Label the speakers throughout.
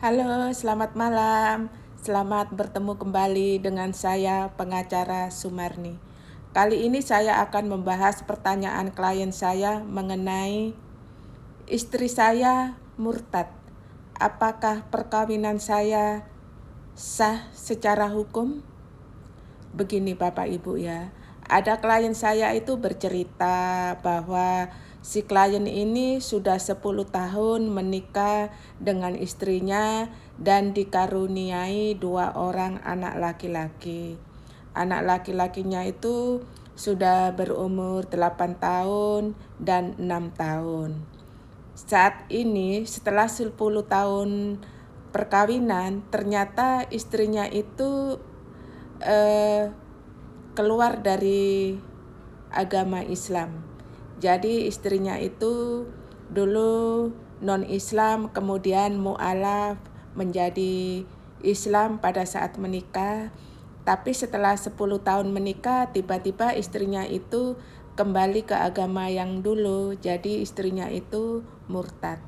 Speaker 1: Halo, selamat malam. Selamat bertemu kembali dengan saya, pengacara Sumarni. Kali ini saya akan membahas pertanyaan klien saya mengenai istri saya murtad. Apakah perkawinan saya sah secara hukum? Begini Bapak Ibu ya, ada klien saya itu bercerita bahwa si klien ini sudah 10 tahun menikah dengan istrinya dan dikaruniai 2 orang anak laki-laki. Anak laki-lakinya itu sudah berumur 8 tahun dan 6 tahun. Saat ini setelah 10 tahun perkawinan, ternyata istrinya itu keluar dari agama Islam. Jadi istrinya itu dulu non-Islam, kemudian mu'alaf menjadi Islam pada saat menikah. Tapi setelah 10 tahun menikah, tiba-tiba istrinya itu kembali ke agama yang dulu. Jadi istrinya itu murtad.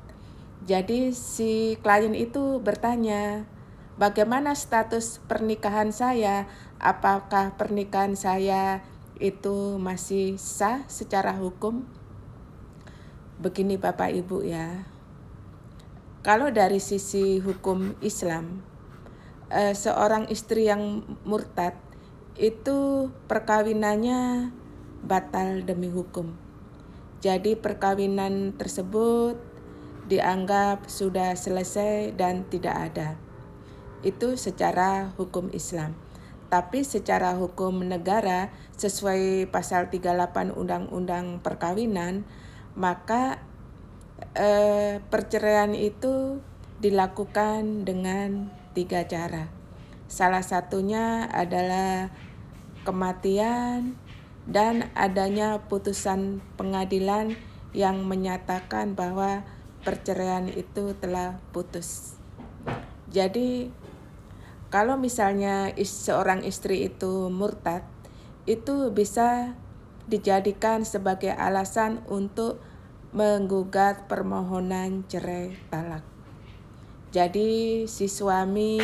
Speaker 1: Jadi si klien itu bertanya, bagaimana status pernikahan saya? Apakah pernikahan saya itu masih sah secara hukum? Begini Bapak Ibu ya, kalau dari sisi hukum Islam, seorang istri yang murtad itu perkawinannya batal demi hukum. Jadi perkawinan tersebut dianggap sudah selesai dan tidak ada. Itu secara hukum Islam. Tapi secara hukum negara sesuai pasal 38 Undang-Undang Perkawinan, maka perceraian itu dilakukan dengan 3 cara. Salah satunya adalah kematian dan adanya putusan pengadilan yang menyatakan bahwa perceraian itu telah putus. Jadi kalau misalnya seorang istri itu murtad, itu bisa dijadikan sebagai alasan untuk menggugat permohonan cerai talak. Jadi si suami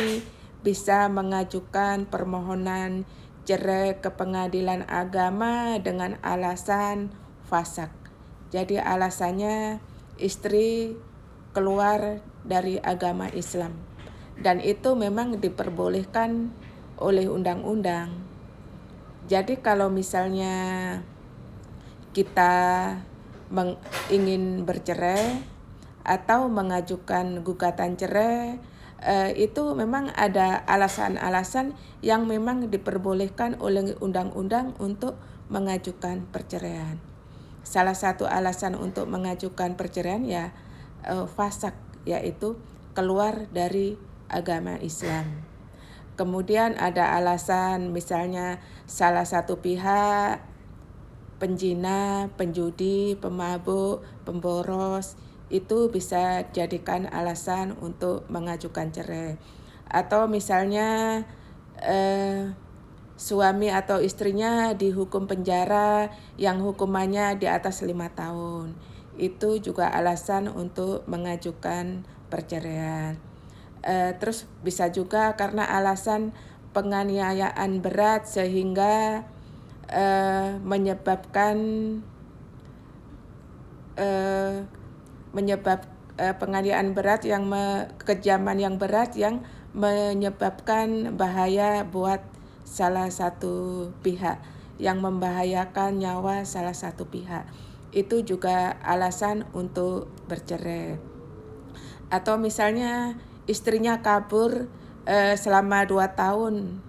Speaker 1: bisa mengajukan permohonan cerai ke pengadilan agama dengan alasan fasaq. Jadi alasannya istri keluar dari agama Islam. Dan itu memang diperbolehkan oleh undang-undang. Jadi kalau misalnya kita ingin bercerai atau mengajukan gugatan cerai, itu memang ada alasan-alasan yang memang diperbolehkan oleh undang-undang untuk mengajukan perceraian. Salah satu alasan untuk mengajukan perceraian ya fasaq, yaitu keluar dari agama Islam. Kemudian ada alasan misalnya salah satu pihak penjina, penjudi, pemabuk, pemboros, itu bisa jadikan alasan untuk mengajukan cerai. Atau misalnya suami atau istrinya dihukum penjara yang hukumannya di atas 5 tahun. Itu juga alasan untuk mengajukan perceraian. Terus bisa juga karena alasan penganiayaan berat sehingga menyebabkan penganiayaan berat yang kekejaman yang berat yang menyebabkan bahaya buat salah satu pihak, yang membahayakan nyawa salah satu pihak. Itu juga alasan untuk bercerai. Atau misalnya istrinya kabur selama 2 tahun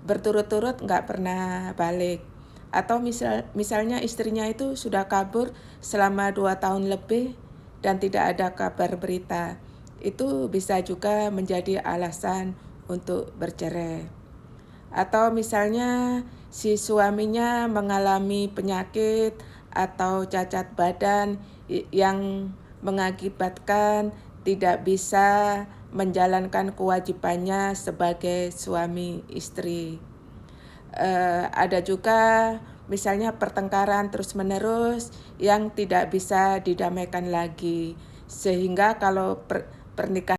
Speaker 1: berturut-turut nggak pernah balik. Atau misalnya istrinya itu sudah kabur selama 2 tahun lebih dan tidak ada kabar berita. Itu bisa juga menjadi alasan untuk bercerai. Atau misalnya si suaminya mengalami penyakit atau cacat badan yang mengakibatkan tidak bisa menjalankan kewajibannya sebagai suami istri. Ada juga misalnya pertengkaran terus-menerus yang tidak bisa didamaikan lagi, sehingga kalau pernikahan